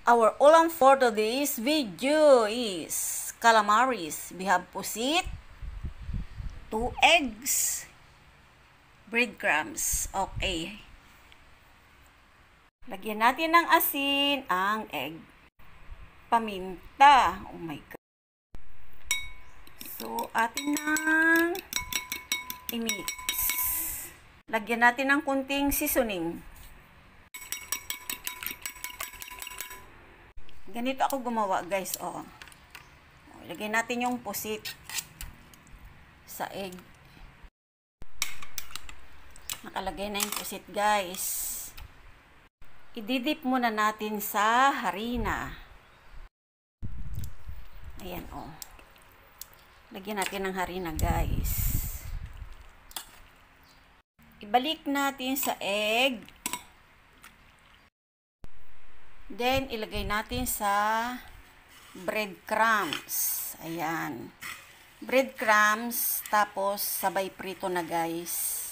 Our ulam for today's video is calamaris. We have pusit, 2 eggs, breadcrumbs. Okay. Lagyan natin ng asin ang egg. Paminta. Oh my God. So, atin nang i-mix. Lagyan natin ng kunting seasoning. Ganito ako gumawa, guys. Oh. Lagyan natin yung pusit sa egg. Nakalagay na yung pusit, guys. Ididip muna natin sa harina. Ayan, oh. Lagyan natin ng harina, guys. Ibalik natin sa egg. Then, ilagay natin sa breadcrumbs. Ayan. Breadcrumbs, tapos sabay prito na, guys.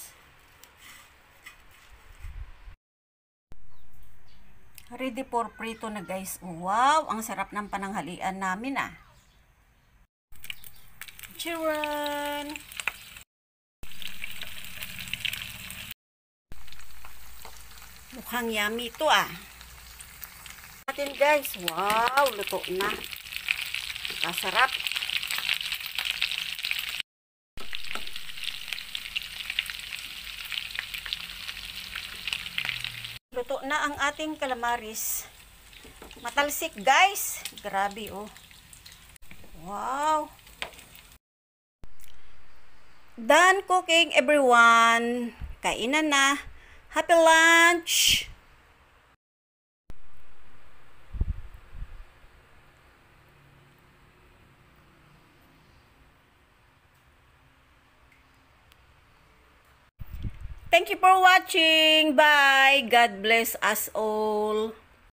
Ready for prito na, guys. Wow! Ang sarap ng pananghalian namin, ah. Chiron! Mukhang yummy ito, ah. Natin, guys. Wow, luto na. Kasarap. Luto na ang ating calamaris. Matalsik, guys. Grabe, oh. Wow. Done cooking, everyone. Kainan na. Happy lunch. Thank you for watching. Bye. God bless us all.